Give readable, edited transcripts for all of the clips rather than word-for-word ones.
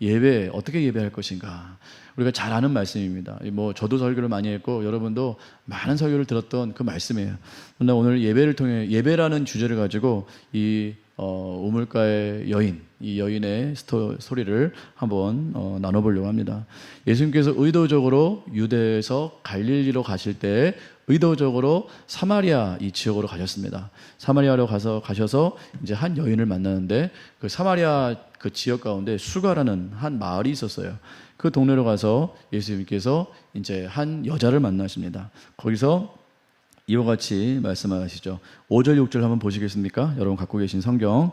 예배 어떻게 예배할 것인가? 우리가 잘 아는 말씀입니다. 뭐 저도 설교를 많이 했고 여러분도 많은 설교를 들었던 그 말씀이에요. 그러나 오늘 예배를 통해 예배라는 주제를 가지고 이 우물가의 여인, 이 여인의 스토리를 한번 나눠보려고 합니다. 예수님께서 의도적으로 유대에서 갈릴리로 가실 때 의도적으로 사마리아 이 지역으로 가셨습니다. 사마리아로 가셔서 이제 한 여인을 만나는데 그 사마리아 그 지역 가운데 수가라는 한 마을이 있었어요. 그 동네로 가서 예수님께서 이제 한 여자를 만나십니다. 거기서 이와 같이 말씀하시죠. 5절 6절 한번 보시겠습니까? 여러분 갖고 계신 성경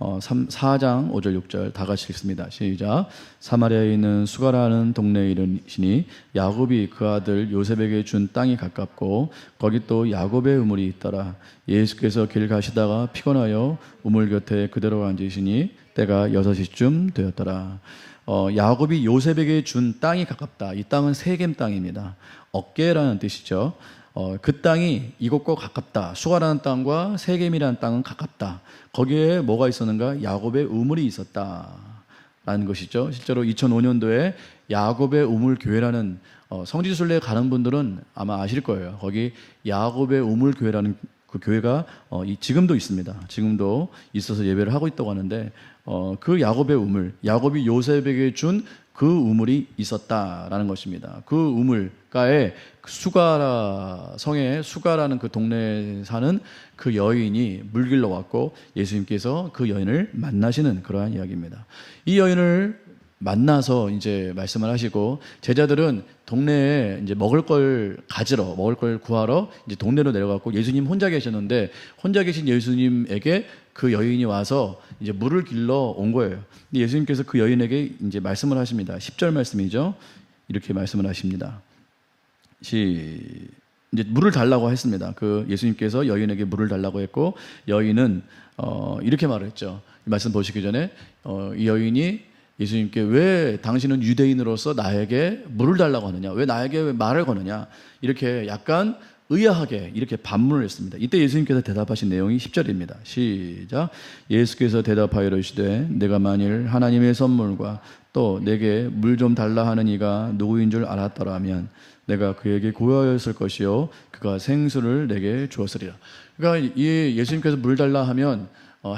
4장 5절 6절 다 같이 읽습니다. 시작. 사마리아에 있는 수가라는 동네에 이르시니 야곱이 그 아들 요셉에게 준 땅이 가깝고 거기 또 야곱의 우물이 있더라. 예수께서 길 가시다가 피곤하여 우물 곁에 그대로 앉으시니 때가 6시쯤 되었더라. 야곱이 요셉에게 준 땅이 가깝다. 이 땅은 세겜 땅입니다. 어깨라는 뜻이죠. 그 땅이 이곳과 가깝다. 수가라는 땅과 세겜이라는 땅은 가깝다. 거기에 뭐가 있었는가? 야곱의 우물이 있었다라는 것이죠. 실제로 2005년도에 야곱의 우물 교회라는 성지순례 가는 분들은 아마 아실 거예요. 거기 야곱의 우물 교회라는 그 교회가 지금도 있습니다. 지금도 있어서 예배를 하고 있다고 하는데 그 야곱의 우물, 야곱이 요셉에게 준 그 우물이 있었다라는 것입니다. 그 우물가에 수가라 성에 수가라는 그 동네에 사는 그 여인이 물길러 왔고 예수님께서 그 여인을 만나시는 그러한 이야기입니다. 이 여인을 만나서 이제 말씀을 하시고 제자들은 동네에 이제 먹을 걸 구하러 이제 동네로 내려갔고 예수님 혼자 계셨는데 혼자 계신 예수님에게 그 여인이 와서 이제 물을 길러 온 거예요. 예수님께서 그 여인에게 이제 말씀을 하십니다. 10절 말씀이죠. 이렇게 말씀을 하십니다. 이제 물을 달라고 했습니다. 그 예수님께서 여인에게 물을 달라고 했고 여인은 이렇게 말을 했죠. 이 말씀 보시기 전에 이 여인이 예수님께 왜 당신은 유대인으로서 나에게 물을 달라고 하느냐? 왜 나에게 왜 말을 거느냐? 이렇게 약간 의아하게 이렇게 반문을 했습니다. 이때 예수님께서 대답하신 내용이 10절입니다. 시작. 예수께서 대답하여 이르시되 내가 만일 하나님의 선물과 또 내게 물 좀 달라 하는 이가 누구인 줄 알았더라면 내가 그에게 고하였을 것이요 그가 생수를 내게 주었으리라. 그러니까 이 예수님께서 물 달라 하면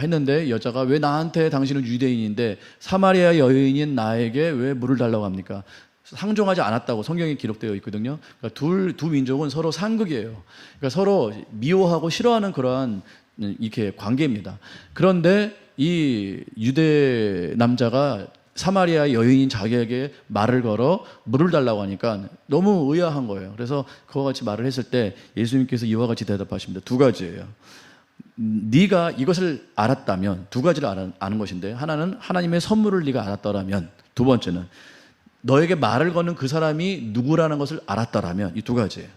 했는데 여자가 왜 나한테 당신은 유대인인데 사마리아 여인인 나에게 왜 물을 달라고 합니까? 상종하지 않았다고 성경에 기록되어 있거든요. 그러니까 두 민족은 서로 상극이에요. 그러니까 서로 미워하고 싫어하는 그러한 이렇게 관계입니다. 그런데 이 유대 남자가 사마리아 여인인 자기에게 말을 걸어 물을 달라고 하니까 너무 의아한 거예요. 그래서 그와 같이 말을 했을 때 예수님께서 이와 같이 대답하십니다. 두 가지예요. 네가 이것을 알았다면 두 가지를 아는 것인데 하나는 하나님의 선물을 네가 알았더라면 두 번째는 너에게 말을 거는 그 사람이 누구라는 것을 알았더라면 이 두 가지예요.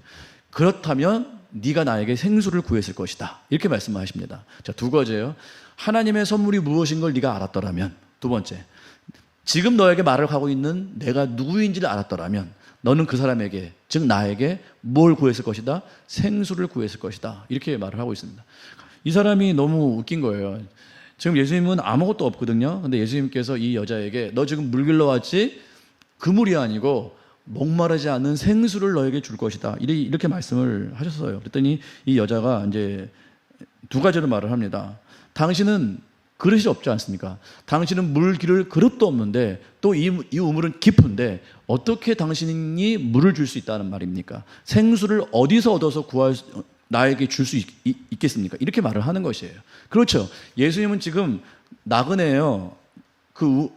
그렇다면 네가 나에게 생수를 구했을 것이다. 이렇게 말씀하십니다. 자, 두 가지예요. 하나님의 선물이 무엇인 걸 네가 알았더라면 두 번째 지금 너에게 말을 하고 있는 내가 누구인지를 알았더라면 너는 그 사람에게 즉 나에게 뭘 구했을 것이다? 생수를 구했을 것이다. 이렇게 말을 하고 있습니다. 이 사람이 너무 웃긴 거예요. 지금 예수님은 아무것도 없거든요. 근데 예수님께서 이 여자에게 너 지금 물 길러 왔지? 그 물이 아니고 목마르지 않는 생수를 너에게 줄 것이다. 이렇게 말씀을 하셨어요. 그랬더니 이 여자가 이제 두 가지로 말을 합니다. 당신은 그릇이 없지 않습니까? 당신은 물 기를 그릇도 없는데 또 이 우물은 깊은데 어떻게 당신이 물을 줄 수 있다는 말입니까? 생수를 어디서 얻어서 나에게 줄 수 있겠습니까? 이렇게 말을 하는 것이에요. 그렇죠. 예수님은 지금 나그네예요. 그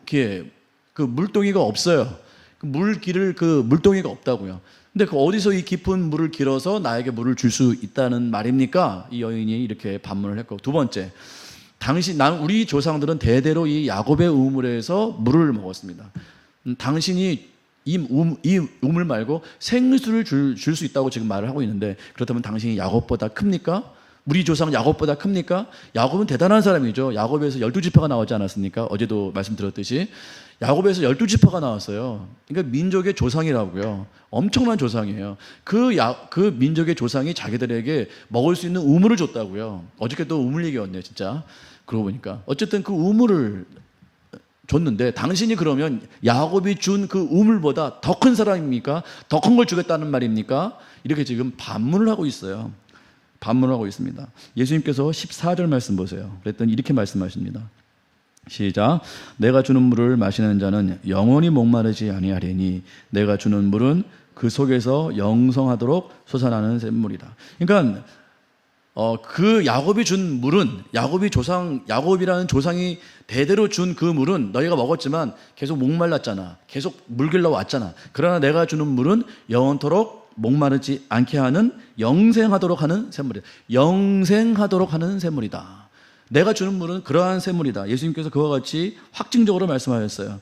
물동이가 없어요. 그 물동이가 없다고요. 근데 그 어디서 이 깊은 물을 길어서 나에게 물을 줄 수 있다는 말입니까? 이 여인이 이렇게 반문을 했고 두 번째, 우리 조상들은 대대로 이 야곱의 우물에서 물을 먹었습니다. 당신이 이 우물 말고 생수를 줄 수 있다고 지금 말을 하고 있는데 그렇다면 당신이 야곱보다 큽니까? 우리 조상 야곱보다 큽니까? 야곱은 대단한 사람이죠. 야곱에서 12지파가 나오지 않았습니까? 어제도 말씀드렸듯이 야곱에서 12지파가 나왔어요. 그러니까 민족의 조상이라고요. 엄청난 조상이에요. 그 민족의 조상이 자기들에게 먹을 수 있는 우물을 줬다고요. 어저께 또 우물 얘기였네요, 진짜. 그러고 보니까. 어쨌든 그 우물을 줬는데 당신이 그러면 야곱이 준 그 우물보다 더 큰 사람입니까? 더 큰 걸 주겠다는 말입니까? 이렇게 지금 반문을 하고 있어요. 반문을 하고 있습니다. 예수님께서 14절 말씀 보세요. 그랬더니 이렇게 말씀하십니다. 시작. 내가 주는 물을 마시는 자는 영원히 목마르지 아니하리니 내가 주는 물은 그 속에서 영성하도록 솟아나는 샘물이다. 그러니까 그 야곱이 준 물은 야곱이라는 조상이 대대로 준 그 물은 너희가 먹었지만 계속 목말랐잖아. 계속 물 길러 왔잖아. 그러나 내가 주는 물은 영원토록 목마르지 않게 하는 영생하도록 하는 샘물이다. 영생하도록 하는 샘물이다. 내가 주는 물은 그러한 샘물이다. 예수님께서 그와 같이 확증적으로 말씀하셨어요.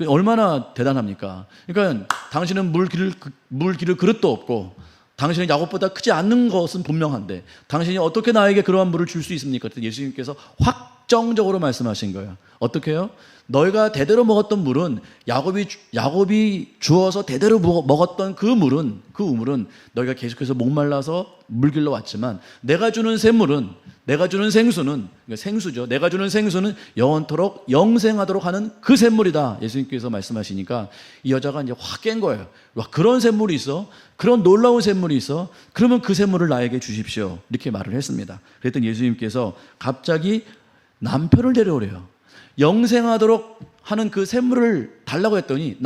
얼마나 대단합니까? 그러니까 당신은 물 기를 그릇도 없고 당신은 야곱보다 크지 않는 것은 분명한데 당신이 어떻게 나에게 그러한 물을 줄 수 있습니까? 예수님께서 확정적으로 말씀하신 거예요. 어떻게 해요? 너희가 대대로 먹었던 물은 야곱이 주어서 대대로 먹었던 그 우물은 너희가 계속해서 목말라서 물 길러 왔지만 내가 주는 샘물은 내가 주는 생수는 생수죠. 내가 주는 생수는 영원토록 영생하도록 하는 그 샘물이다. 예수님께서 말씀하시니까 이 여자가 이제 확 깬 거예요. 와, 그런 샘물이 있어? 그런 놀라운 샘물이 있어? 그러면 그 샘물을 나에게 주십시오. 이렇게 말을 했습니다. 그랬더니 예수님께서 갑자기 남편을 데려오래요. 영생하도록 하는 그 샘물을 달라고 했더니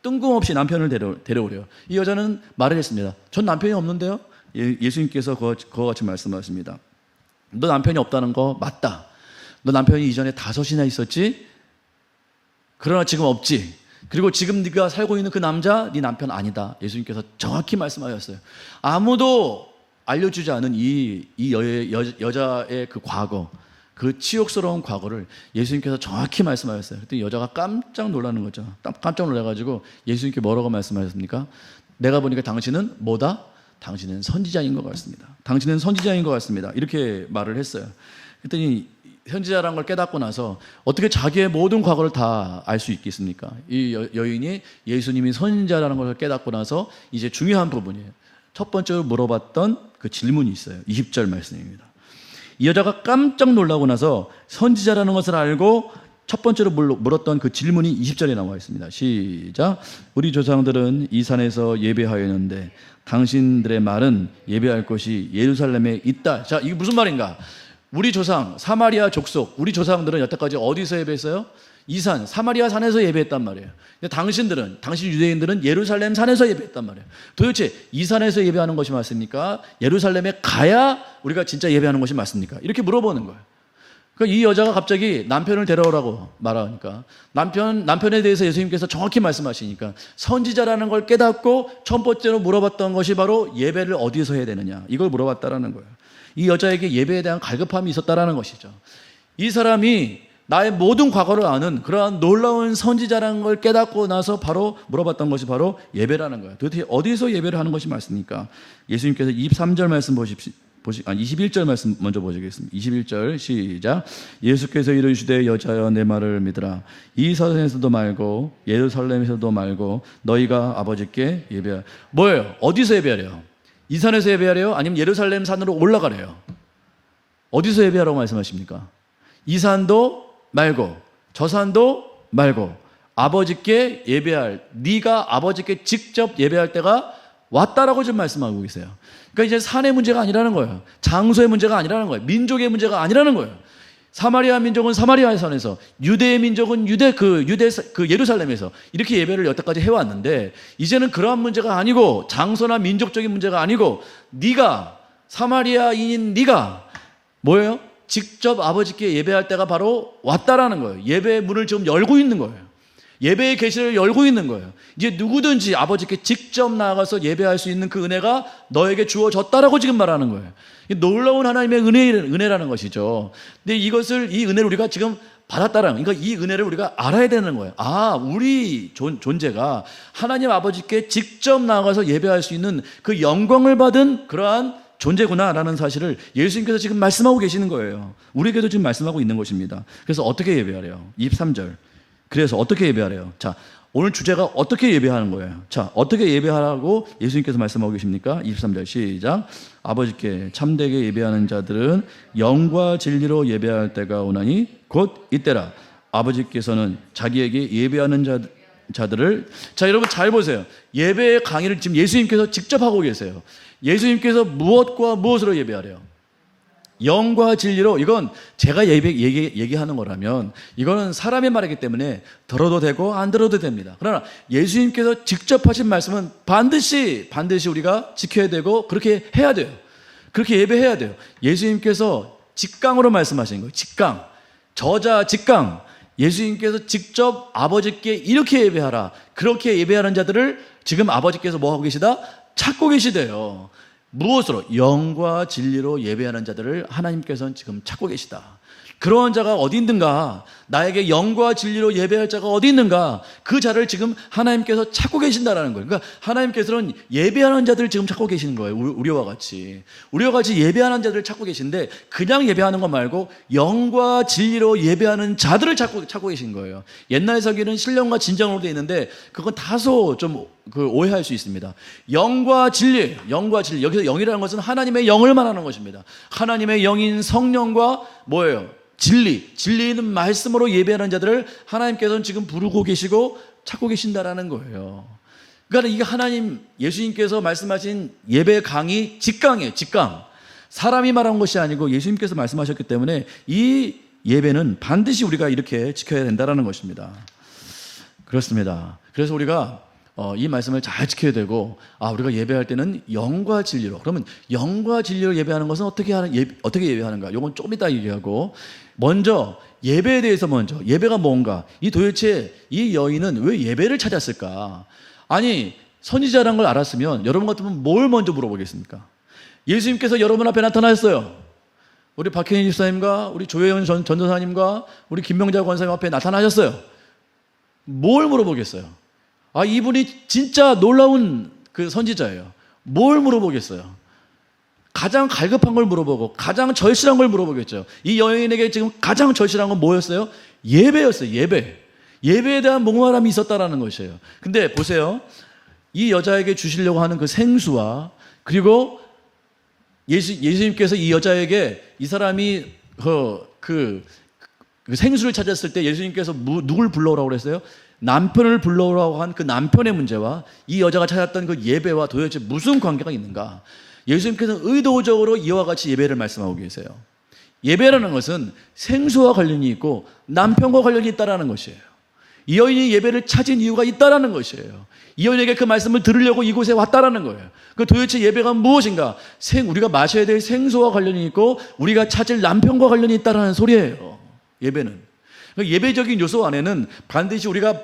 뜬금없이 남편을 데려오래요. 이 여자는 말을 했습니다. 전 남편이 없는데요. 예수님께서 그와 같이 말씀하십니다. 너 남편이 없다는 거 맞다. 너 남편이 이전에 5이나 있었지? 그러나 지금 없지. 그리고 지금 네가 살고 있는 그 남자 네 남편 아니다. 예수님께서 정확히 말씀하셨어요. 아무도 알려주지 않은 이 여자의 그 과거, 그 치욕스러운 과거를 예수님께서 정확히 말씀하셨어요. 그때 여자가 깜짝 놀라는 거죠. 깜짝 놀라가지고 예수님께 뭐라고 말씀하셨습니까? 내가 보니까 당신은 뭐다? 당신은 선지자인 것 같습니다. 당신은 선지자인 것 같습니다. 이렇게 말을 했어요. 그랬더니 선지자라는 걸 깨닫고 나서 어떻게 자기의 모든 과거를 다 알 수 있겠습니까? 이 여인이 예수님이 선지자라는 걸 깨닫고 나서 이제 중요한 부분이에요. 첫 번째로 물어봤던 그 질문이 있어요. 20절 말씀입니다. 이 여자가 깜짝 놀라고 나서 선지자라는 것을 알고 첫 번째로 물었던 그 질문이 20절에 나와 있습니다. 시작. 우리 조상들은 이 산에서 예배하였는데 당신들의 말은 예배할 곳이 예루살렘에 있다. 자, 이게 무슨 말인가? 우리 조상, 사마리아 족속, 우리 조상들은 여태까지 어디서 예배했어요? 이 산, 사마리아 산에서 예배했단 말이에요. 근데 당신 유대인들은 예루살렘 산에서 예배했단 말이에요. 도대체 이 산에서 예배하는 것이 맞습니까? 예루살렘에 가야 우리가 진짜 예배하는 것이 맞습니까? 이렇게 물어보는 거예요. 그러니까 이 여자가 갑자기 남편을 데려오라고 말하니까 남편에 대해서 예수님께서 정확히 말씀하시니까 선지자라는 걸 깨닫고 첫 번째로 물어봤던 것이 바로 예배를 어디서 해야 되느냐 이걸 물어봤다라는 거예요. 이 여자에게 예배에 대한 갈급함이 있었다라는 것이죠. 이 사람이 나의 모든 과거를 아는 그러한 놀라운 선지자라는 걸 깨닫고 나서 바로 물어봤던 것이 바로 예배라는 거예요. 도대체 어디서 예배를 하는 것이 맞습니까? 예수님께서 23절 말씀 보십시오. 21절 말씀 먼저 보시겠습니다. 21절 시작. 예수께서 이르시되 여자여 내 말을 믿으라. 이 산에서도 말고 예루살렘에서도 말고 너희가 아버지께 예배하라. 뭐예요? 어디서 예배하래요? 이 산에서 예배하래요? 아니면 예루살렘 산으로 올라가래요? 어디서 예배하라고 말씀하십니까? 이 산도 말고 저 산도 말고 아버지께 예배할, 네가 아버지께 직접 예배할 때가 왔다라고 지금 말씀하고 계세요. 그러니까 이제 산의 문제가 아니라는 거예요. 장소의 문제가 아니라는 거예요. 민족의 문제가 아니라는 거예요. 사마리아 민족은 사마리아의 산에서, 유대의 민족은 유대 예루살렘에서 이렇게 예배를 여태까지 해왔는데 이제는 그러한 문제가 아니고 장소나 민족적인 문제가 아니고 네가 사마리아인인 네가 뭐예요? 직접 아버지께 예배할 때가 바로 왔다라는 거예요. 예배의 문을 지금 열고 있는 거예요. 예배의 계시를 열고 있는 거예요. 이제 누구든지 아버지께 직접 나아가서 예배할 수 있는 그 은혜가 너에게 주어졌다라고 지금 말하는 거예요. 놀라운 하나님의 은혜라는 것이죠. 근데 이 은혜를 우리가 지금 받았다라는 거예요. 그러니까 이 은혜를 우리가 알아야 되는 거예요. 아, 우리 존재가 하나님 아버지께 직접 나아가서 예배할 수 있는 그 영광을 받은 그러한 존재구나라는 사실을 예수님께서 지금 말씀하고 계시는 거예요. 우리에게도 지금 말씀하고 있는 것입니다. 그래서 어떻게 예배하래요? 23절. 그래서 어떻게 예배하래요? 자, 오늘 주제가 어떻게 예배하는 거예요? 자, 어떻게 예배하라고 예수님께서 말씀하고 계십니까? 23절 시작. 아버지께 참되게 예배하는 자들은 영과 진리로 예배할 때가 오나니 곧 이때라. 아버지께서는 자기에게 예배하는 자들을, 자, 여러분 잘 보세요. 예배의 강의를 지금 예수님께서 직접 하고 계세요. 예수님께서 무엇과 무엇으로 예배하래요? 영과 진리로. 이건 제가 얘기하는 거라면 이거는 사람의 말이기 때문에 들어도 되고 안 들어도 됩니다. 그러나 예수님께서 직접 하신 말씀은 반드시 우리가 지켜야 되고 그렇게 해야 돼요. 그렇게 예배해야 돼요. 예수님께서 직강으로 말씀하신 거예요. 직강. 저자 직강. 예수님께서 직접 아버지께 이렇게 예배하라. 그렇게 예배하는 자들을 지금 아버지께서 뭐 하고 계시다? 찾고 계시대요. 무엇으로? 영과 진리로 예배하는 자들을 하나님께서는 지금 찾고 계시다. 그러한 자가 어디 있는가? 나에게 영과 진리로 예배할 자가 어디 있는가? 그 자를 지금 하나님께서 찾고 계신다라는 거예요. 그러니까 하나님께서는 예배하는 자들을 지금 찾고 계시는 거예요. 우리와 같이 예배하는 자들을 찾고 계신데, 그냥 예배하는 것 말고 영과 진리로 예배하는 자들을 찾고 계신 거예요. 옛날 서기는 신령과 진정으로 되어 있는데 그건 다소 좀 오해할 수 있습니다. 영과 진리. 여기서 영이라는 것은 하나님의 영을 말하는 것입니다. 하나님의 영인 성령과 뭐예요? 진리 있는 말씀으로 예배하는 자들을 하나님께서는 지금 부르고 계시고 찾고 계신다라는 거예요. 그러니까 이게 하나님, 예수님께서 말씀하신 예배 강의 직강이에요. 직강. 사람이 말한 것이 아니고 예수님께서 말씀하셨기 때문에 이 예배는 반드시 우리가 이렇게 지켜야 된다라는 것입니다. 그렇습니다. 그래서 우리가 이 말씀을 잘 지켜야 되고, 우리가 예배할 때는 영과 진리로. 그러면 영과 진리로 예배하는 것은 어떻게 예배하는가? 이건 좀 이따 얘기하고, 먼저 예배에 대해서 예배가 뭔가? 도대체 이 여인은 왜 예배를 찾았을까? 아니, 선지자라는 걸 알았으면 여러분 같으면 뭘 먼저 물어보겠습니까? 예수님께서 여러분 앞에 나타나셨어요. 우리 박현희 집사님과 우리 조혜연 전도사님과 우리 김명자 권사님 앞에 나타나셨어요. 뭘 물어보겠어요? 이분이 진짜 놀라운 그 선지자예요. 뭘 물어보겠어요? 가장 갈급한 걸 물어보고 가장 절실한 걸 물어보겠죠. 이 여인에게 지금 가장 절실한 건 뭐였어요? 예배였어요. 예배에 대한 목마름이 있었다라는 것이에요. 근데 보세요. 이 여자에게 주시려고 하는 그 생수와, 그리고 예수님께서 이 여자에게, 이 사람이 그 생수를 찾았을 때 예수님께서 누굴 불러오라고 그랬어요? 남편을 불러오라고 한 그 남편의 문제와 이 여자가 찾았던 그 예배와 도대체 무슨 관계가 있는가? 예수님께서는 의도적으로 이와 같이 예배를 말씀하고 계세요. 예배라는 것은 생수와 관련이 있고 남편과 관련이 있다는 것이에요. 이 여인이 예배를 찾은 이유가 있다는 것이에요. 이 여인에게 그 말씀을 들으려고 이곳에 왔다는 거예요. 그 도대체 예배가 무엇인가? 우리가 마셔야 될 생수와 관련이 있고 우리가 찾을 남편과 관련이 있다는 소리예요. 예배는. 예배적인 요소 안에는 반드시 우리가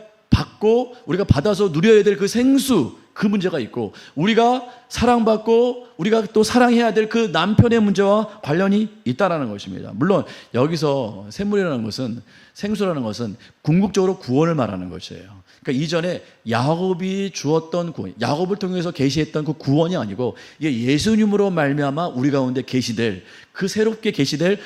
받아서 누려야 될 그 생수, 그 문제가 있고, 우리가 사랑받고 우리가 또 사랑해야 될 그 남편의 문제와 관련이 있다는 것입니다. 물론 여기서 샘물이라는 것은, 생수라는 것은 궁극적으로 구원을 말하는 것이에요. 그러니까 이전에 야곱이 주었던 구원, 야곱을 통해서 계시했던 그 구원이 아니고, 이게 예수님으로 말미암아 우리 가운데 계시될, 그 새롭게 계시될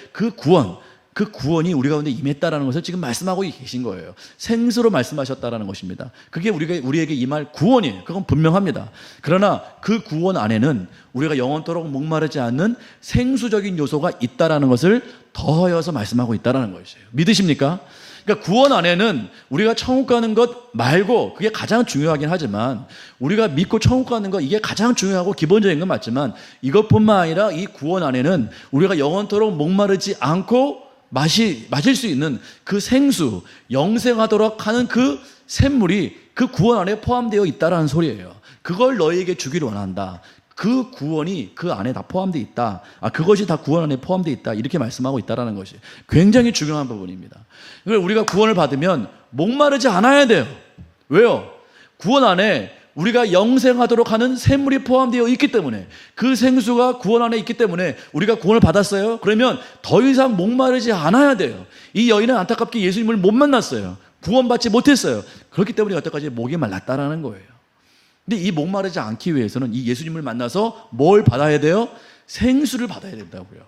그 구원이 우리 가운데 임했다라는 것을 지금 말씀하고 계신 거예요. 생수로 말씀하셨다라는 것입니다. 그게 우리에게 임할 구원이에요. 그건 분명합니다. 그러나 그 구원 안에는 우리가 영원토록 목마르지 않는 생수적인 요소가 있다라는 것을 더하여서 말씀하고 있다라는 것이에요. 믿으십니까? 그러니까 구원 안에는 우리가 천국 가는 것 말고, 그게 가장 중요하긴 하지만, 우리가 믿고 천국 가는 것, 이게 가장 중요하고 기본적인 건 맞지만, 이것뿐만 아니라 이 구원 안에는 우리가 영원토록 목마르지 않고 마실 수 있는 그 생수, 영생하도록 하는 그 샘물이 그 구원 안에 포함되어 있다라는 소리예요. 그걸 너희에게 주기를 원한다. 그 구원이 그 안에 다 포함되어 있다. 그것이 다 구원 안에 포함되어 있다. 이렇게 말씀하고 있다라는 것이 굉장히 중요한 부분입니다. 우리가 구원을 받으면 목마르지 않아야 돼요. 왜요? 구원 안에 우리가 영생하도록 하는 샘물이 포함되어 있기 때문에, 그 생수가 구원 안에 있기 때문에 우리가 구원을 받았어요. 그러면 더 이상 목마르지 않아야 돼요. 이 여인은 안타깝게 예수님을 못 만났어요. 구원받지 못했어요. 그렇기 때문에 여태까지 목이 말랐다라는 거예요. 근데 이 목마르지 않기 위해서는 이 예수님을 만나서 뭘 받아야 돼요? 생수를 받아야 된다고요.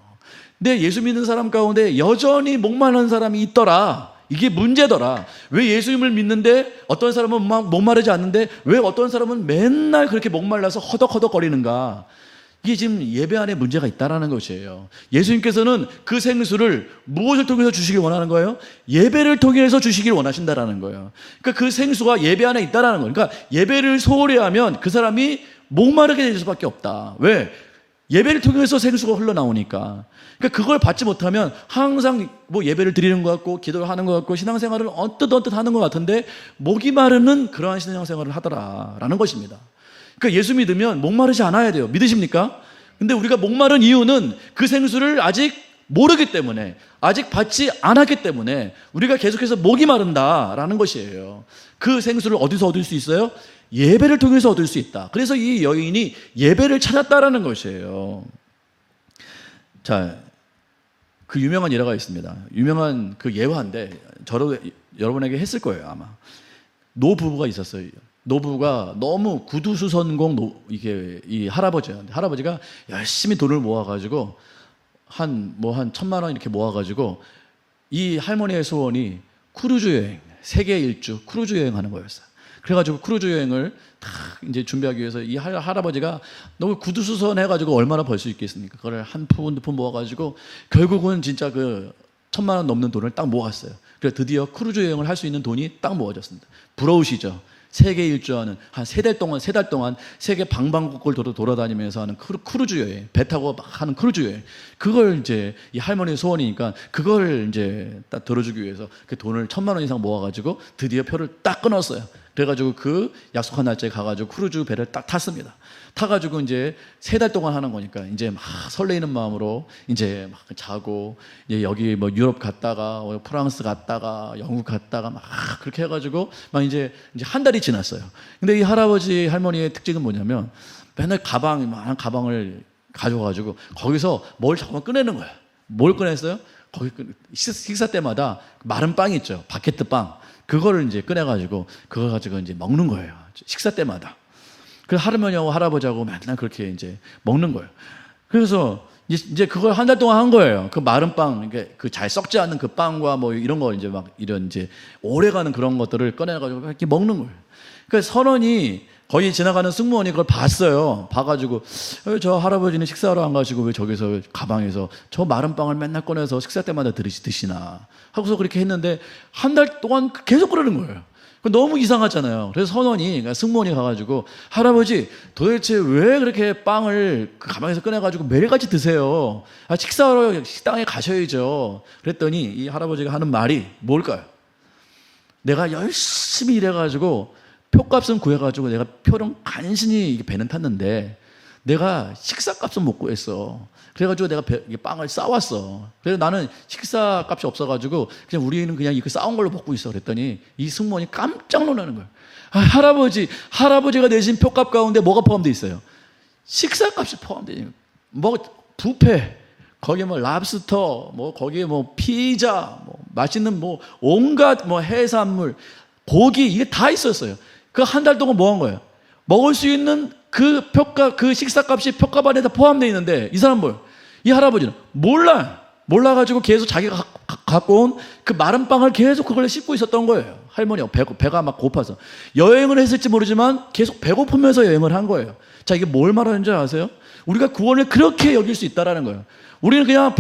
근데 예수 믿는 사람 가운데 여전히 목마른 사람이 있더라. 이게 문제더라. 왜 예수님을 믿는데 어떤 사람은 목마르지 않는데 왜 어떤 사람은 맨날 그렇게 목말라서 허덕허덕거리는가? 이게 지금 예배 안에 문제가 있다라는 것이에요. 예수님께서는 그 생수를 무엇을 통해서 주시길 원하는 거예요? 예배를 통해서 주시길 원하신다라는 거예요. 그러니까 그 생수가 예배 안에 있다라는 거예요. 그러니까 예배를 소홀히 하면 그 사람이 목마르게 될 수밖에 없다. 왜? 예배를 통해서 생수가 흘러나오니까. 그러니까 그걸 받지 못하면 항상 뭐 예배를 드리는 것 같고 기도를 하는 것 같고 신앙생활을 언뜻 하는 것 같은데 목이 마르는 그러한 신앙생활을 하더라라는 것입니다. 그러니까 예수 믿으면 목마르지 않아야 돼요. 믿으십니까? 근데 우리가 목마른 이유는 그 생수를 아직 모르기 때문에, 아직 받지 않았기 때문에 우리가 계속해서 목이 마른다라는 것이에요. 그 생수를 어디서 얻을 수 있어요? 예배를 통해서 얻을 수 있다. 그래서 이 여인이 예배를 찾았다라는 것이에요. 자, 그 유명한 예화가 있습니다. 유명한 그 예화인데 여러분에게 했을 거예요, 아마. 노부부가 있었어요. 노부가 너무 구두수선공 이게 이 할아버지였는데, 할아버지가 열심히 돈을 모아가지고 한 1,000만 원 이렇게 모아가지고 이 할머니의 소원이 크루즈 여행, 세계 일주 크루즈 여행하는 거였어요. 그래가지고 크루즈 여행을 다 이제 준비하기 위해서 이 할아버지가 너무 구두수선 해가지고 얼마나 벌 수 있겠습니까? 그걸 한 푼 두 푼 모아가지고 결국은 진짜 그 1,000만 원 넘는 돈을 딱 모았어요. 그래서 드디어 크루즈 여행을 할 수 있는 돈이 딱 모아졌습니다. 부러우시죠? 세계 일주하는 한 3달 동안 세계 방방곡곡을 돌아다니면서 하는 크루즈 여행, 배 타고 막 하는 크루즈 여행. 그걸 이제 이 할머니의 소원이니까 그걸 이제 딱 들어주기 위해서 그 돈을 1,000만 원 이상 모아가지고 드디어 표를 딱 끊었어요. 그래가지고 그 약속한 날짜에 가가지고 크루즈 배를 딱 탔습니다. 타가지고 이제 3달 동안 하는 거니까 이제 막 설레이는 마음으로 이제 막 자고, 이제 여기 뭐 유럽 갔다가 프랑스 갔다가 영국 갔다가 막 그렇게 해가지고 막 이제 한 달이 지났어요. 근데 이 할아버지 할머니의 특징은 뭐냐면 맨날 많은 가방을 가져가지고 거기서 뭘 자꾸 꺼내는 거예요. 뭘 꺼냈어요? 거기 식사 때마다 마른 빵 있죠. 바게트 빵. 그거를 이제 꺼내가지고 그거 가지고 이제 먹는 거예요. 식사 때마다. 그래서 할머니하고 할아버지하고 맨날 그렇게 이제 먹는 거예요. 그래서 이제 그걸 한 달 동안 한 거예요. 그 마른 빵, 그 잘 썩지 않는 그 빵과 뭐 이런 거 이제 막 이런 이제 오래가는 그런 것들을 꺼내가지고 이렇게 먹는 거예요. 그래서 선원이 거기 지나가는 승무원이 그걸 봤어요. 봐가지고 저 할아버지는 식사하러 안 가시고 왜 저기서 가방에서 저 마른 빵을 맨날 꺼내서 식사 때마다 드시나 하고서 그렇게 했는데 한 달 동안 계속 그러는 거예요. 너무 이상하잖아요. 그래서 선원이, 그러니까 승무원이 가가지고 할아버지 도대체 왜 그렇게 빵을 그 가방에서 꺼내가지고 매일같이 드세요? 식사하러 식당에 가셔야죠. 그랬더니 이 할아버지가 하는 말이 뭘까요? 내가 열심히 일해가지고 표값은 구해가지고 내가 표를 간신히 배는 탔는데 내가 식사값은 못 구했어. 그래가지고 내가 빵을 싸왔어. 그래서 나는 식사값이 없어가지고 그냥 우리는 그냥 그 싸운 걸로 먹고 있어. 그랬더니 이 승무원이 깜짝 놀라는 거예요. 할아버지가 내신 표값 가운데 뭐가 포함되어 있어요? 식사값이 포함되어 있는 거예요. 뭐 뷔페, 거기에 뭐 랍스터, 뭐 거기에 뭐 피자, 뭐 맛있는 뭐 온갖 뭐 해산물, 고기 이게 다 있었어요. 그 한 달 동안 뭐 한 거예요? 먹을 수 있는 그 표값, 그 식사값이 표값 안에 다 포함되어 있는데 이 사람 이 할아버지는 몰라가지고 계속 자기가 갖고 온 그 마른 빵을 계속 그걸 씹고 있었던 거예요. 할머니가 배가 막 고파서. 여행을 했을지 모르지만 계속 배고프면서 여행을 한 거예요. 자, 이게 뭘 말하는지 아세요? 우리가 구원을 그렇게 여길 수 있다라는 거예요. 우리는 그냥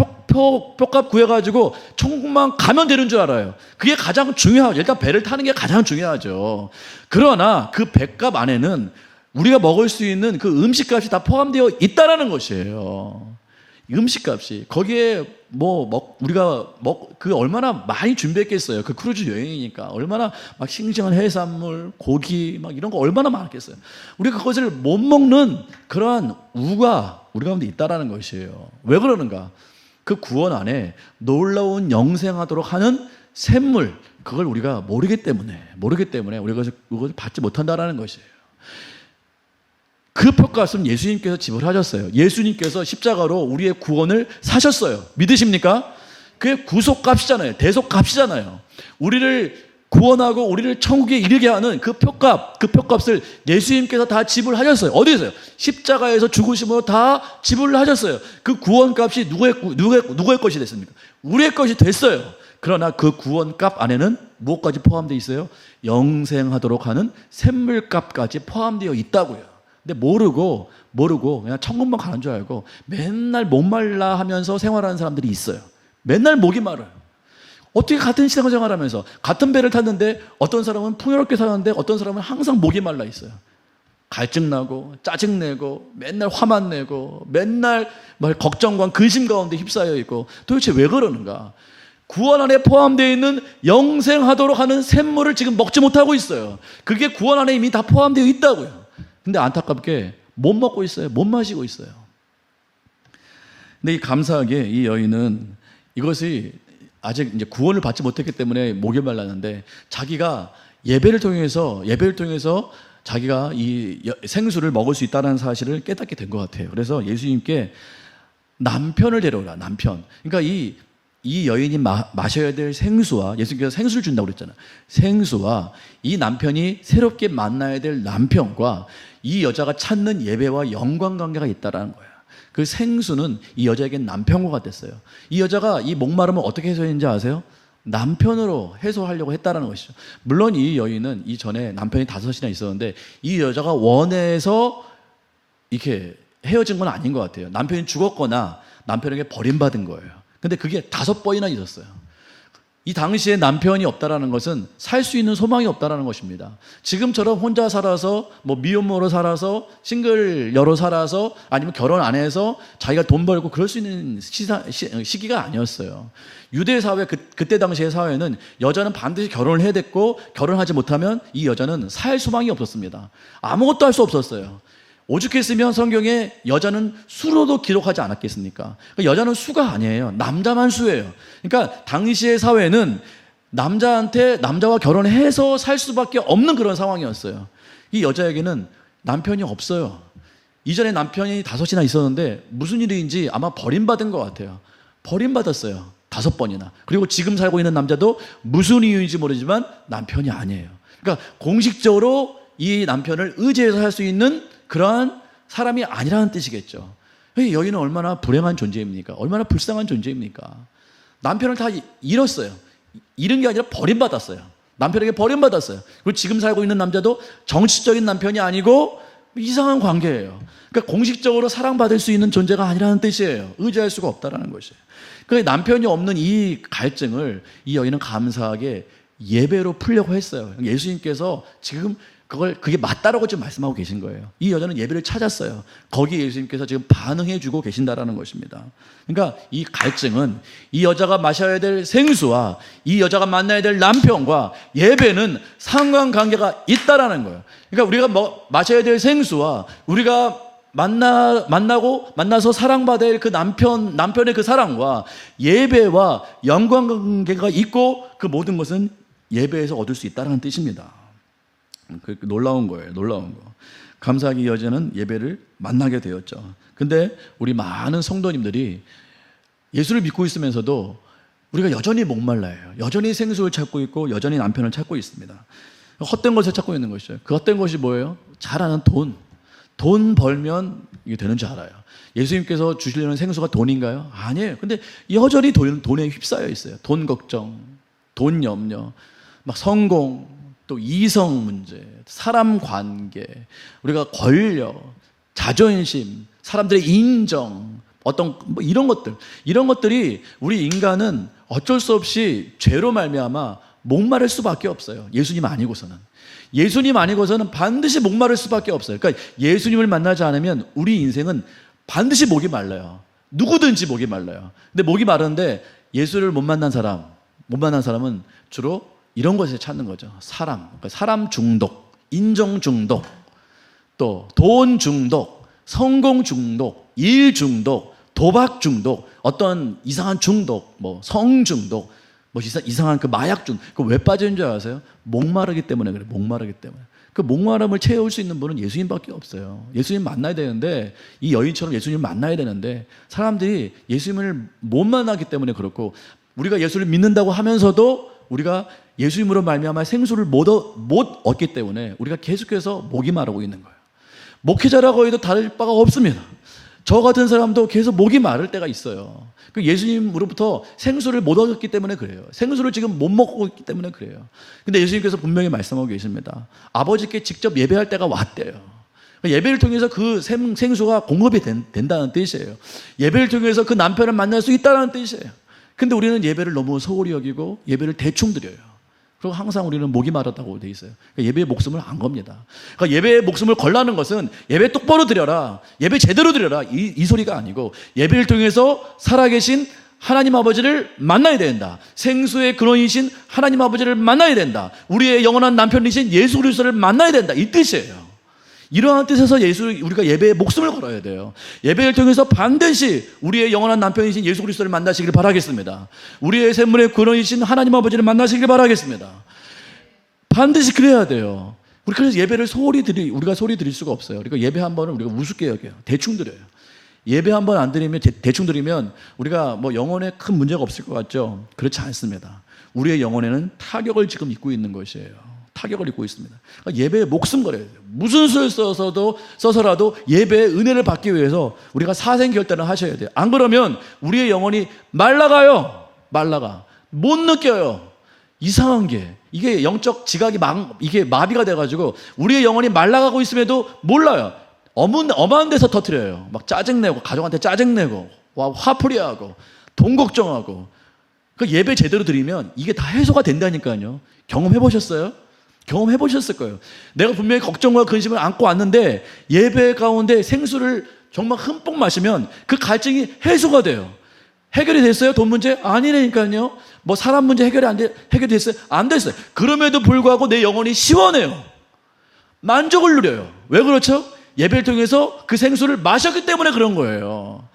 표값 구해가지고 천국만 가면 되는 줄 알아요. 그게 가장 중요하죠. 일단 배를 타는 게 가장 중요하죠. 그러나 그 배값 안에는 우리가 먹을 수 있는 그 음식값이 다 포함되어 있다라는 것이에요. 음식값이. 거기에 우리가 얼마나 많이 준비했겠어요. 그 크루즈 여행이니까. 얼마나 막 싱싱한 해산물, 고기, 막 이런 거 얼마나 많았겠어요. 우리가 그것을 못 먹는 그러한 우가 우리 가운데 있다라는 것이에요. 왜 그러는가? 그 구원 안에 놀라운 영생하도록 하는 샘물, 그걸 우리가 모르기 때문에 우리가 그것을 받지 못한다라는 것이에요. 그 표값은 예수님께서 지불하셨어요. 예수님께서 십자가로 우리의 구원을 사셨어요. 믿으십니까? 그게 구속값이잖아요. 대속값이잖아요. 우리를 구원하고 우리를 천국에 이르게 하는 그 표값을 예수님께서 다 지불하셨어요. 어디서요? 십자가에서 죽으심으로 다 지불하셨어요. 그 구원값이 누구의 것이 됐습니까? 우리의 것이 됐어요. 그러나 그 구원값 안에는 무엇까지 포함되어 있어요? 영생하도록 하는 샘물값까지 포함되어 있다고요. 근데 모르고 그냥 천국만 가는 줄 알고 맨날 목말라 하면서 생활하는 사람들이 있어요. 맨날 목이 마르요. 어떻게 같은 신앙생활하면서 같은 배를 탔는데 어떤 사람은 풍요롭게 사는데 어떤 사람은 항상 목이 말라 있어요. 갈증나고 짜증내고 맨날 화만 내고 맨날 걱정과 근심 가운데 휩싸여 있고, 도대체 왜 그러는가? 구원 안에 포함되어 있는 영생하도록 하는 샘물을 지금 먹지 못하고 있어요. 그게 구원 안에 이미 다 포함되어 있다고요. 근데 안타깝게 못 먹고 있어요. 못 마시고 있어요. 근데 이 감사하게 이 여인은 이것이 아직 이제 구원을 받지 못했기 때문에 목이 말랐는데, 자기가 예배를 통해서 자기가 이 생수를 먹을 수 있다는 사실을 깨닫게 된 것 같아요. 그래서 예수님께 남편을 데려오라, 남편. 그러니까 이 여인이 마셔야 될 생수와, 예수님께서 생수를 준다고 그랬잖아요. 생수와 이 남편이 새롭게 만나야 될 남편과 이 여자가 찾는 예배와 영광 관계가 있다라는 거예요. 그 생수는 이 여자에겐 남편과 같았어요. 이 여자가 이 목마름을 어떻게 해소했는지 아세요? 남편으로 해소하려고 했다라는 것이죠. 물론 이 여인은 이전에 남편이 5이나 있었는데 이 여자가 원해서 이렇게 헤어진 건 아닌 것 같아요. 남편이 죽었거나 남편에게 버림받은 거예요. 근데 그게 5번이나 있었어요. 이 당시에 남편이 없다라는 것은 살 수 있는 소망이 없다라는 것입니다. 지금처럼 혼자 살아서 미혼모로 살아서 싱글녀로 살아서 아니면 결혼 안 해서 자기가 돈 벌고 그럴 수 있는 시기가 아니었어요. 유대 사회, 그때 당시의 사회는 여자는 반드시 결혼을 해야 됐고, 결혼하지 못하면 이 여자는 살 소망이 없었습니다. 아무것도 할 수 없었어요. 오죽했으면 성경에 여자는 수로도 기록하지 않았겠습니까? 그러니까 여자는 수가 아니에요. 남자만 수예요. 그러니까 당시의 사회는 남자와 결혼해서 살 수밖에 없는 그런 상황이었어요. 이 여자에게는 남편이 없어요. 이전에 남편이 5이나 있었는데 무슨 일인지 아마 버림받은 것 같아요. 버림받았어요. 5번이나. 그리고 지금 살고 있는 남자도 무슨 이유인지 모르지만 남편이 아니에요. 그러니까 공식적으로 이 남편을 의지해서 살 수 있는 그러한 사람이 아니라는 뜻이겠죠. 여인은 얼마나 불행한 존재입니까? 얼마나 불쌍한 존재입니까? 남편을 다 잃었어요. 잃은 게 아니라 버림받았어요. 남편에게 버림받았어요. 그리고 지금 살고 있는 남자도 정치적인 남편이 아니고 이상한 관계예요. 그러니까 공식적으로 사랑받을 수 있는 존재가 아니라는 뜻이에요. 의지할 수가 없다라는 것이에요. 그러니까 남편이 없는 이 갈증을 이 여인은 감사하게 예배로 풀려고 했어요. 예수님께서 지금 그게 맞다라고 지금 말씀하고 계신 거예요. 이 여자는 예배를 찾았어요. 거기에 예수님께서 지금 반응해 주고 계신다라는 것입니다. 그러니까 이 갈증은 이 여자가 마셔야 될 생수와 이 여자가 만나야 될 남편과 예배는 상관관계가 있다라는 거예요. 그러니까 우리가 마셔야 될 생수와 우리가 만나서 사랑받을 그 남편의 그 사랑과 예배와 연관관계가 있고, 그 모든 것은 예배에서 얻을 수 있다는 뜻입니다. 놀라운 거예요. 놀라운 거. 감사하게 이 여자는 예배를 만나게 되었죠. 근데 우리 많은 성도님들이 예수를 믿고 있으면서도 우리가 여전히 목말라요. 여전히 생수를 찾고 있고 여전히 남편을 찾고 있습니다. 헛된 것을 찾고 있는 것이죠. 그 헛된 것이 뭐예요? 잘 아는 돈 벌면 이게 되는 줄 알아요. 예수님께서 주시려는 생수가 돈인가요? 아니에요. 근데 여전히 돈에 휩싸여 있어요. 돈 걱정, 돈 염려, 성공, 또 이성 문제, 사람 관계, 우리가 권력, 자존심, 사람들의 인정, 이런 것들이 우리 인간은 어쩔 수 없이 죄로 말미암아 목마를 수밖에 없어요. 예수님 아니고서는 반드시 목마를 수밖에 없어요. 그러니까 예수님을 만나지 않으면 우리 인생은 반드시 목이 말라요. 누구든지 목이 말라요. 근데 목이 마른데 예수를 못 만난 사람은 주로 이런 것을 찾는 거죠. 그러니까 사람 중독, 인정 중독, 또 돈 중독, 성공 중독, 일 중독, 도박 중독, 어떤 이상한 중독, 성 중독, 이상한 그 마약 중독. 그 왜 빠지는 줄 아세요? 목마르기 때문에 그래요. 목마르기 때문에. 그 목마름을 채울 수 있는 분은 예수님밖에 없어요. 예수님 만나야 되는데, 이 여인처럼 예수님 만나야 되는데 사람들이 예수님을 못 만나기 때문에 그렇고, 우리가 예수를 믿는다고 하면서도 우리가 예수님으로 말미암아 생수를 못 얻기 때문에 우리가 계속해서 목이 마르고 있는 거예요. 목회자라고 해도 다를 바가 없습니다. 저 같은 사람도 계속 목이 마를 때가 있어요. 그 예수님으로부터 생수를 못 얻었기 때문에 그래요. 생수를 지금 못 먹고 있기 때문에 그래요. 근데 예수님께서 분명히 말씀하고 계십니다. 아버지께 직접 예배할 때가 왔대요. 예배를 통해서 그 생수가 공급이 된다는 뜻이에요. 예배를 통해서 그 남편을 만날 수 있다는 뜻이에요. 근데 우리는 예배를 너무 소홀히 여기고 예배를 대충 드려요. 그리고 항상 우리는 목이 마르다고 돼 있어요. 그러니까 예배의 목숨을 안 겁니다. 그러니까 예배의 목숨을 걸라는 것은 예배 똑바로 드려라, 예배 제대로 드려라, 이 소리가 아니고 예배를 통해서 살아계신 하나님 아버지를 만나야 된다. 생수의 근원이신 하나님 아버지를 만나야 된다. 우리의 영원한 남편이신 예수 그리스도를 만나야 된다. 이 뜻이에요. 이러한 뜻에서 우리가 예배에 목숨을 걸어야 돼요. 예배를 통해서 반드시 우리의 영원한 남편이신 예수 그리스도를 만나시길 바라겠습니다. 우리의 생물의 근원이신 하나님 아버지를 만나시길 바라겠습니다. 반드시 그래야 돼요. 그래서 예배를 우리가 소리 드릴 수가 없어요. 그러니까 예배 한 번은 우리가 우습게 여겨요. 대충 드려요. 예배 한 번 안 드리면, 대충 드리면 우리가 뭐 영혼에 큰 문제가 없을 것 같죠? 그렇지 않습니다. 우리의 영혼에는 타격을 지금 입고 있는 것이에요. 타격을 입고 있습니다. 그러니까 예배에 목숨 걸어야 돼요. 무슨 수를 써서라도 예배의 은혜를 받기 위해서 우리가 사생결단을 하셔야 돼요. 안 그러면 우리의 영혼이 말라가요. 못 느껴요. 이상한 게, 이게 영적 지각이 이게 마비가 돼가지고 우리의 영혼이 말라가고 있음에도 몰라요. 엄한 데서 터뜨려요. 막 짜증내고, 가족한테 짜증내고, 화풀이하고, 돈 걱정하고. 그 예배 제대로 드리면 이게 다 해소가 된다니까요. 경험해보셨어요? 경험해보셨을 거예요. 내가 분명히 걱정과 근심을 안고 왔는데 예배 가운데 생수를 정말 흠뻑 마시면 그 갈증이 해소가 돼요. 해결이 됐어요? 돈 문제? 아니라니까요. 뭐 사람 문제 해결이 됐어요? 안 됐어요. 그럼에도 불구하고 내 영혼이 시원해요. 만족을 누려요. 왜 그렇죠? 예배를 통해서 그 생수를 마셨기 때문에 그런 거예요.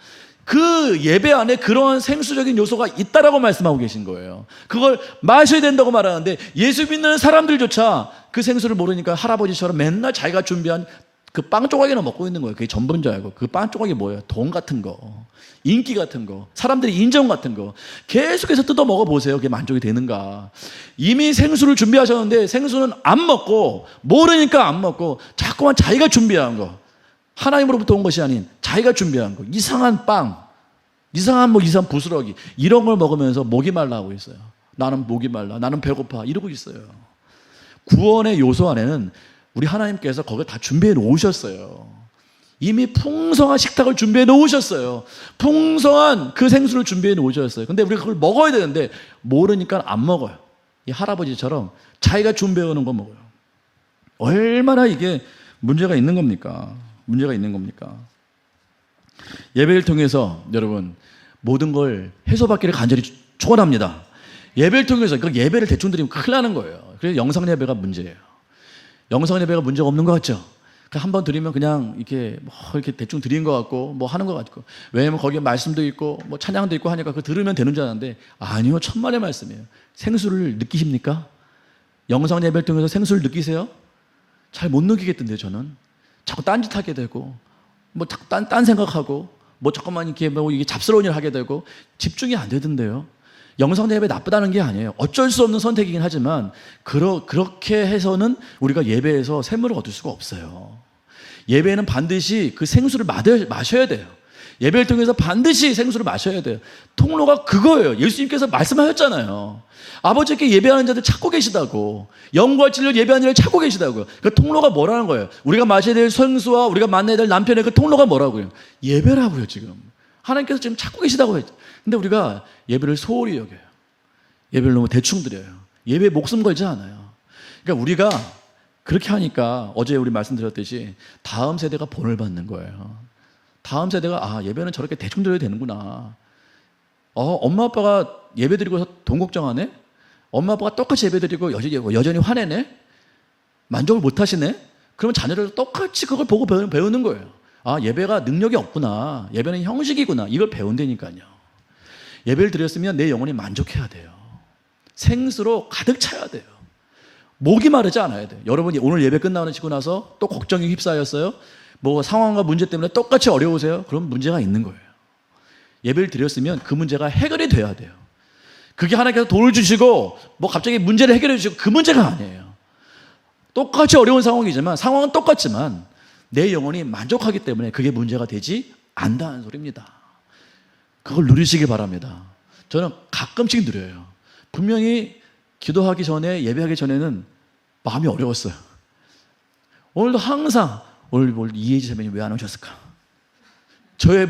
그 예배 안에 그러한 생수적인 요소가 있다라고 말씀하고 계신 거예요. 그걸 마셔야 된다고 말하는데 예수 믿는 사람들조차 그 생수를 모르니까 할아버지처럼 맨날 자기가 준비한 그 빵 조각이나 먹고 있는 거예요. 그게 전부인 줄 알고. 그 빵 조각이 뭐예요? 돈 같은 거, 인기 같은 거, 사람들의 인정 같은 거 계속해서 뜯어 먹어보세요. 그게 만족이 되는가. 이미 생수를 준비하셨는데 생수는 안 먹고, 모르니까 안 먹고 자꾸만 자기가 준비한 거, 하나님으로부터 온 것이 아닌 자기가 준비한 거, 이상한 빵, 이상한 부스러기, 이런 걸 먹으면서 목이 말라 하고 있어요. 나는 목이 말라, 나는 배고파, 이러고 있어요. 구원의 요소 안에는 우리 하나님께서 그걸 다 준비해 놓으셨어요. 이미 풍성한 식탁을 준비해 놓으셨어요. 풍성한 그 생수를 준비해 놓으셨어요. 근데 우리가 그걸 먹어야 되는데 모르니까 안 먹어요. 이 할아버지처럼 자기가 준비해 오는 거 먹어요. 얼마나 이게 문제가 있는 겁니까? 예배를 통해서 여러분 모든 걸 해소받기를 간절히 축원합니다. 예배를 통해서, 그러니까 예배를 대충 드리면 큰일 나는 거예요. 그래서 영상 예배가 문제예요. 영상 예배가 문제가 없는 것 같죠? 한 번 드리면 그냥 이렇게 대충 드린 것 같고 하는 것 같고, 왜냐면 거기에 말씀도 있고 찬양도 있고 하니까 그거 들으면 되는 줄 알았는데 아니요, 천만의 말씀이에요. 생수를 느끼십니까? 영상 예배를 통해서 생수를 느끼세요? 잘 못 느끼겠던데요. 저는 자꾸 딴짓하게 되고 자꾸 딴 생각하고 자꾸만 이게 잡스러운 일 하게 되고 집중이 안 되던데요. 영상 예배 나쁘다는 게 아니에요. 어쩔 수 없는 선택이긴 하지만 그렇게 해서는 우리가 예배에서 샘물을 얻을 수가 없어요. 예배는 반드시 그 생수를 마셔야 돼요. 예배를 통해서 반드시 생수를 마셔야 돼요. 통로가 그거예요. 예수님께서 말씀하셨잖아요. 아버지께 예배하는 자들 찾고 계시다고. 영구할 진리를 예배하는 자를 찾고 계시다고요. 그 통로가 뭐라는 거예요? 우리가 마셔야 될 생수와 우리가 만나야 될 남편의 그 통로가 뭐라고요? 예배라고요. 지금 하나님께서 지금 찾고 계시다고 했죠. 근데 우리가 예배를 소홀히 여겨요. 예배를 너무 대충 드려요. 예배에 목숨 걸지 않아요. 그러니까 우리가 그렇게 하니까 어제 우리 말씀드렸듯이 다음 세대가 본을 받는 거예요. 다음 세대가 예배는 저렇게 대충 드려야 되는구나. 엄마 아빠가 예배 드리고서 돈 걱정하네? 엄마 아빠가 똑같이 예배 드리고 여전히 화내네? 만족을 못 하시네? 그러면 자녀들도 똑같이 그걸 보고 배우는 거예요. 예배가 능력이 없구나. 예배는 형식이구나. 이걸 배운다니까요. 예배를 드렸으면 내 영혼이 만족해야 돼요. 생수로 가득 차야 돼요. 목이 마르지 않아야 돼요. 여러분이 오늘 예배 끝나고 나서 또 걱정이 휩싸였어요? 상황과 문제 때문에 똑같이 어려우세요? 그럼 문제가 있는 거예요. 예배를 드렸으면 그 문제가 해결이 돼야 돼요. 그게 하나님께서 돈을 주시고 갑자기 문제를 해결해 주시고 그 문제가 아니에요. 똑같이 어려운 상황이지만, 상황은 똑같지만 내 영혼이 만족하기 때문에 그게 문제가 되지 않다는 소리입니다. 그걸 누리시기 바랍니다. 저는 가끔씩 누려요. 분명히 기도하기 전에, 예배하기 전에는 마음이 어려웠어요. 오늘도 항상 오늘 이혜지 자매님 왜 안 오셨을까? 저의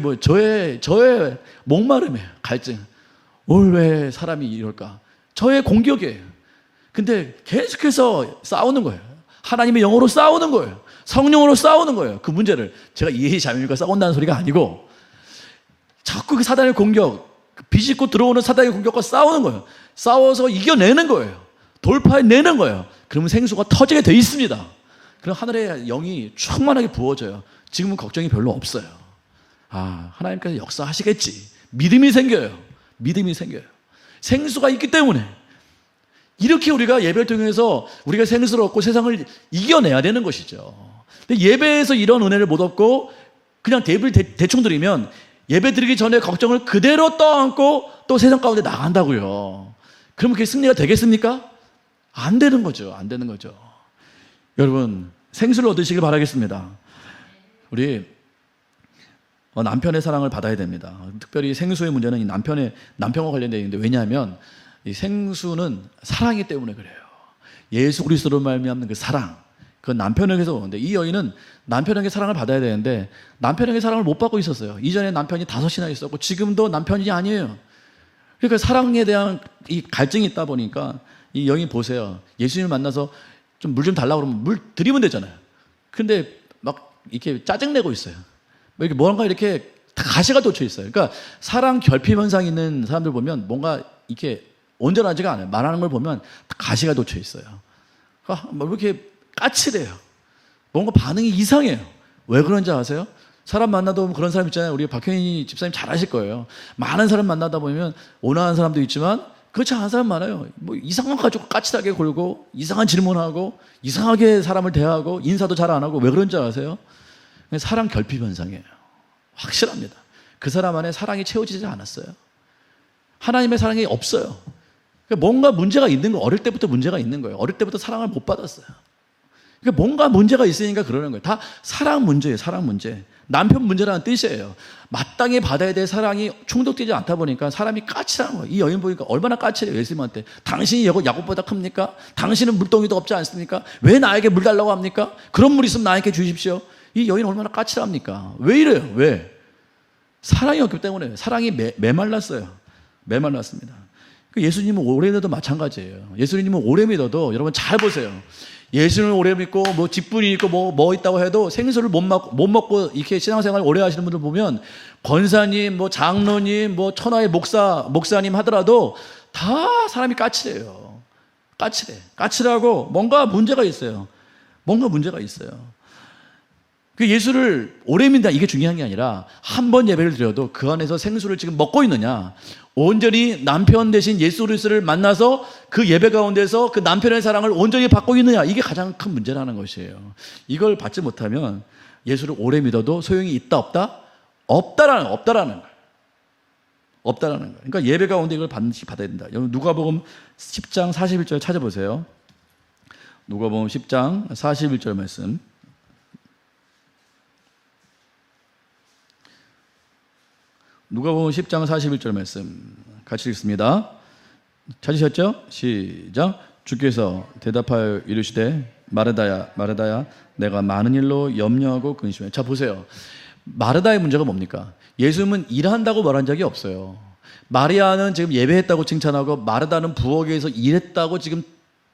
목마름이에요. 갈증. 오늘 왜 사람이 이럴까? 저의 공격이에요. 근데 계속해서 싸우는 거예요. 하나님의 영으로 싸우는 거예요. 성령으로 싸우는 거예요. 그 문제를. 제가 이혜지 자매님과 싸운다는 소리가 아니고 자꾸 그 사단의 공격, 비집고 들어오는 사단의 공격과 싸우는 거예요. 싸워서 이겨내는 거예요. 돌파해내는 거예요. 그러면 생수가 터지게 돼 있습니다. 그럼 하늘의 영이 충만하게 부어져요. 지금은 걱정이 별로 없어요. 하나님께서 역사하시겠지. 믿음이 생겨요. 믿음이 생겨요. 생수가 있기 때문에. 이렇게 우리가 예배를 통해서 우리가 생수를 얻고 세상을 이겨내야 되는 것이죠. 근데 예배에서 이런 은혜를 못 얻고 그냥 예배를 대충 드리면 예배 드리기 전에 걱정을 그대로 떠안고 또 세상 가운데 나간다고요. 그러면 그게 승리가 되겠습니까? 안 되는 거죠. 안 되는 거죠. 여러분, 생수를 얻으시길 바라겠습니다. 우리 남편의 사랑을 받아야 됩니다. 특별히 생수의 문제는 이 남편과 관련되어 있는데, 왜냐하면 이 생수는 사랑이기 때문에 그래요. 예수 그리스도로 말미암는 그 사랑, 그 남편에게서 오는데, 이 여인은 남편에게 사랑을 받아야 되는데 남편에게 사랑을 못 받고 있었어요. 이전에 남편이 5이나 있었고 지금도 남편이 아니에요. 그러니까 사랑에 대한 이 갈증이 있다 보니까 이 여인 보세요. 예수님을 만나서 좀 물 좀 달라고 그러면 물 드리면 되잖아요. 근데 막 이렇게 짜증내고 있어요. 이렇게 뭔가 이렇게 가시가 돋쳐 있어요. 그러니까 사랑 결핍 현상 있는 사람들 보면 뭔가 이렇게 온전하지가 않아요. 말하는 걸 보면 가시가 돋쳐 있어요. 그러니까 뭐 이렇게 까칠해요. 뭔가 반응이 이상해요. 왜 그런지 아세요? 사람 만나도 그런 사람 있잖아요. 우리 박현희 집사님 잘 아실 거예요. 많은 사람 만나다 보면 온화한 사람도 있지만 그렇지 않은 사람 많아요. 뭐 이상한 거 가지고 까칠하게 굴고 이상한 질문하고 이상하게 사람을 대하고 인사도 잘 안 하고. 왜 그런지 아세요? 사랑 결핍 현상이에요. 확실합니다. 그 사람 안에 사랑이 채워지지 않았어요. 하나님의 사랑이 없어요. 뭔가 문제가 있는 거예요. 어릴 때부터 문제가 있는 거예요. 어릴 때부터 사랑을 못 받았어요. 그러니까 뭔가 문제가 있으니까 그러는 거예요. 다 사랑 문제예요. 사랑 문제. 남편 문제라는 뜻이에요. 마땅히 받아야 될 사랑이 충족되지 않다 보니까 사람이 까칠한 거예요. 이 여인 보니까 얼마나 까칠해요. 예수님한테. 당신이 야곱보다 큽니까? 당신은 물동이도 없지 않습니까? 왜 나에게 물 달라고 합니까? 그런 물 있으면 나에게 주십시오. 이 여인 얼마나 까칠합니까? 왜 이래요? 왜? 사랑이 없기 때문에. 사랑이 메말랐어요. 메말랐습니다. 예수님은 오래 믿어도 마찬가지예요. 예수님은 오래 믿어도 여러분 잘 보세요. 예수님을 오래 믿고 뭐 직분이 있고 뭐 있다고 해도 생수를 못 먹고 이렇게 신앙생활 오래 하시는 분들 보면 권사님, 뭐 장로님, 뭐 천하의 목사님 하더라도 다 사람이 까칠해요. 까칠해. 까칠하고 뭔가 문제가 있어요. 뭔가 문제가 있어요. 그 예수를 오래 믿는다 이게 중요한 게 아니라 한 번 예배를 드려도 그 안에서 생수를 지금 먹고 있느냐, 온전히 남편 대신 예수 그리스도를 만나서 그 예배 가운데서 그 남편의 사랑을 온전히 받고 있느냐, 이게 가장 큰 문제라는 것이에요. 이걸 받지 못하면 예수를 오래 믿어도 소용이 있다 없다? 없다라는 거예요. 없다라는 거예요. 그러니까 예배 가운데 이걸 반드시 받아야 된다. 여러분 누가복음 10장 41절 찾아보세요. 누가복음 10장 41절 말씀. 누가복음 10장 41절 말씀 같이 읽습니다. 찾으셨죠? 시작. 주께서 대답하여 이르시되 마르다야 마르다야 내가 많은 일로 염려하고 근심해. 자 보세요. 마르다의 문제가 뭡니까? 예수님은 일한다고 말한 적이 없어요. 마리아는 지금 예배했다고 칭찬하고 마르다는 부엌에서 일했다고 지금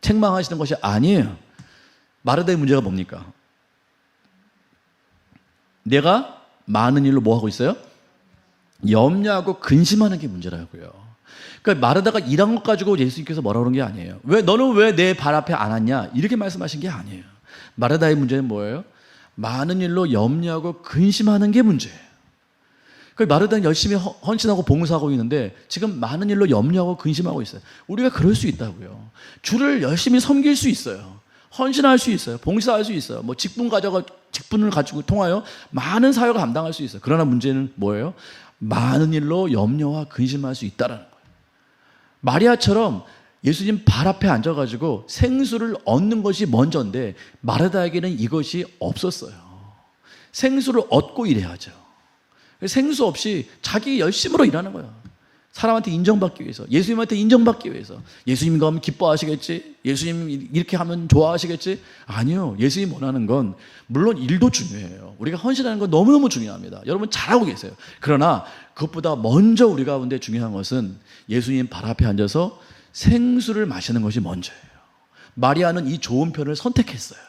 책망하시는 것이 아니에요. 마르다의 문제가 뭡니까? 내가 많은 일로 뭐 하고 있어요? 염려하고 근심하는 게 문제라고요. 그러니까 마르다가 일한 것 가지고 예수님께서 뭐라 그런 게 아니에요. 너는 왜 내 발 앞에 안 왔냐? 이렇게 말씀하신 게 아니에요. 마르다의 문제는 뭐예요? 많은 일로 염려하고 근심하는 게 문제예요. 그러니까 마르다는 열심히 헌신하고 봉사하고 있는데 지금 많은 일로 염려하고 근심하고 있어요. 우리가 그럴 수 있다고요. 주를 열심히 섬길 수 있어요. 헌신할 수 있어요. 봉사할 수 있어요. 뭐 직분을 가지고 통하여 많은 사역을 감당할 수 있어요. 그러나 문제는 뭐예요? 많은 일로 염려와 근심할 수 있다는 거예요. 마리아처럼 예수님 발 앞에 앉아가지고 생수를 얻는 것이 먼저인데 마르다에게는 이것이 없었어요. 생수를 얻고 일해야죠. 생수 없이 자기 열심으로 일하는 거예요. 사람한테 인정받기 위해서, 예수님한테 인정받기 위해서. 예수님과 하면 기뻐하시겠지? 예수님 이렇게 하면 좋아하시겠지? 아니요. 예수님 원하는 건 물론 일도 중요해요. 우리가 헌신하는 건 너무너무 중요합니다. 여러분 잘하고 계세요. 그러나 그것보다 먼저 우리 가운데 중요한 것은 예수님 발 앞에 앉아서 생수를 마시는 것이 먼저예요. 마리아는 이 좋은 편을 선택했어요.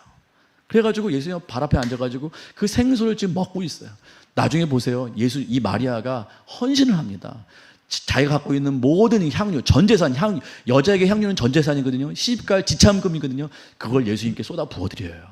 그래가지고 예수님 발 앞에 앉아가지고 그 생수를 지금 먹고 있어요. 나중에 보세요. 이 마리아가 헌신을 합니다. 자기가 갖고 있는 모든 향유, 전재산, 향유, 여자에게 향유는 전재산이거든요. 시집갈 지참금이거든요. 그걸 예수님께 쏟아 부어드려요.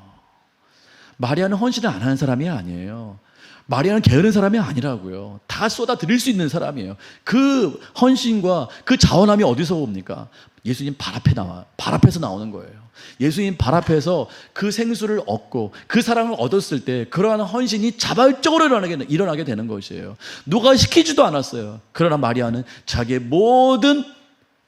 마리아는 헌신을 안 하는 사람이 아니에요. 마리아는 게으른 사람이 아니라고요. 다 쏟아 드릴 수 있는 사람이에요. 그 헌신과 그 자원함이 어디서 옵니까? 예수님 발 앞에서 나오는 거예요. 예수님 발 앞에서 그 생수를 얻고 그 사랑을 얻었을 때 그러한 헌신이 자발적으로 일어나게 되는 것이에요. 누가 시키지도 않았어요. 그러나 마리아는 자기의 모든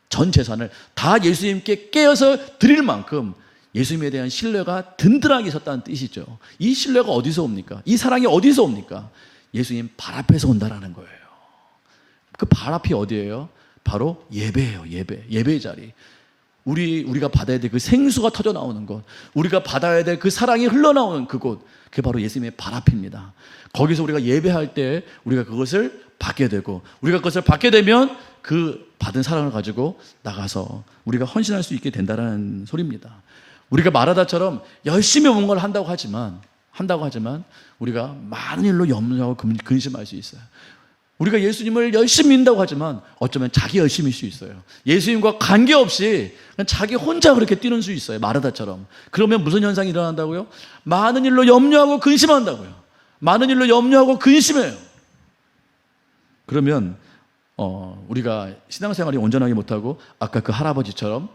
전 재산을 다 예수님께 깨어서 드릴 만큼 예수님에 대한 신뢰가 든든하게 있었다는 뜻이죠. 이 신뢰가 어디서 옵니까? 이 사랑이 어디서 옵니까? 예수님 발 앞에서 온다라는 거예요. 그 발 앞이 어디예요? 바로 예배예요. 예배의 자리. 우리가 받아야 될 그 생수가 터져 나오는 곳, 우리가 받아야 될 그 사랑이 흘러나오는 그곳, 그게 바로 예수님의 발 앞입니다. 거기서 우리가 예배할 때 우리가 그것을 받게 되고, 우리가 그것을 받게 되면 그 받은 사랑을 가지고 나가서 우리가 헌신할 수 있게 된다는 소리입니다. 우리가 마라다처럼 열심히 뭔가를 한다고 하지만 우리가 많은 일로 염려하고 근심할 수 있어요. 우리가 예수님을 열심히 믿는다고 하지만 어쩌면 자기 열심일 수 있어요. 예수님과 관계없이 그냥 자기 혼자 그렇게 뛰는 수 있어요. 마르다처럼. 그러면 무슨 현상이 일어난다고요? 많은 일로 염려하고 근심한다고요. 많은 일로 염려하고 근심해요. 그러면 우리가 신앙생활이 온전하게 못하고 아까 그 할아버지처럼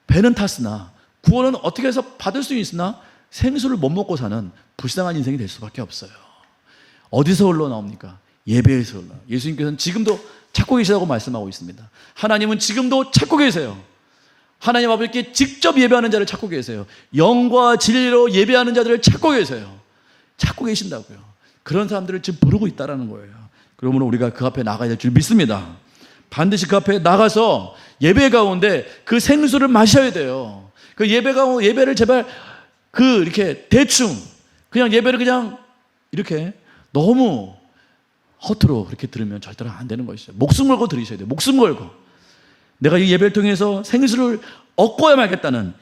배는 탔으나 구원은 어떻게 해서 받을 수 있으나 생수를 못 먹고 사는 불쌍한 인생이 될 수밖에 없어요. 어디서 흘러나옵니까? 예배에서 흘러. 예수님께서는 지금도 찾고 계시다고 말씀하고 있습니다. 하나님은 지금도 찾고 계세요. 하나님 아버지께 직접 예배하는 자를 찾고 계세요. 영과 진리로 예배하는 자들을 찾고 계세요. 찾고 계신다고요. 그런 사람들을 지금 부르고 있다는 거예요. 그러므로 우리가 그 앞에 나가야 될 줄 믿습니다. 반드시 그 앞에 나가서 예배 가운데 그 생수를 마셔야 돼요. 그 예배를 제발 이렇게 대충 그냥 예배를 그냥 이렇게 너무 허투루 그렇게 들으면 절대로 안 되는 것이죠. 목숨 걸고 들으셔야 돼요. 목숨 걸고. 내가 이 예배를 통해서 생수를 얻고야 말겠다는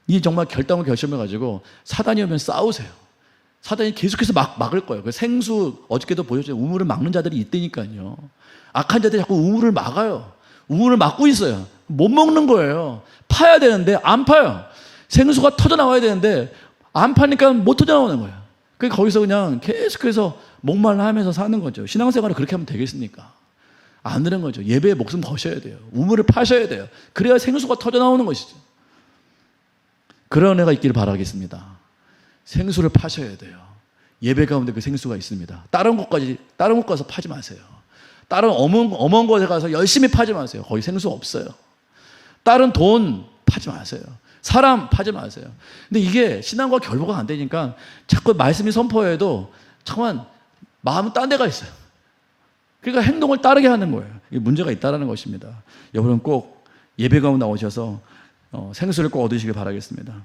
이 정말 결단과 결심을 가지고 사단이 오면 싸우세요. 사단이 계속해서 막을 거예요. 그 생수 어저께도 보셨죠. 우물을 막는 자들이 있다니까요. 악한 자들이 자꾸 우물을 막아요. 우물을 막고 있어요. 못 먹는 거예요. 파야 되는데 안 파요. 생수가 터져 나와야 되는데 안 파니까 못 터져 나오는 거예요. 그러니까 거기서 그냥 계속해서 목말라 하면서 사는 거죠. 신앙생활을 그렇게 하면 되겠습니까? 안 되는 거죠. 예배에 목숨 거셔야 돼요. 우물을 파셔야 돼요. 그래야 생수가 터져 나오는 것이죠. 그런 은혜가 있기를 바라겠습니다. 생수를 파셔야 돼요. 예배 가운데 그 생수가 있습니다. 다른 곳 가서 파지 마세요. 다른 엄한 곳에 가서 열심히 파지 마세요. 거기 생수 없어요. 다른 돈 파지 마세요. 사람 파지 마세요. 근데 이게 신앙과 결부가 안 되니까 자꾸 말씀이 선포해도 잠깐만 마음은 딴 데가 있어요. 그러니까 행동을 따르게 하는 거예요. 이게 문제가 있다는 것입니다. 여러분 꼭 예배 가운데 나오셔서 생수를 꼭 얻으시길 바라겠습니다.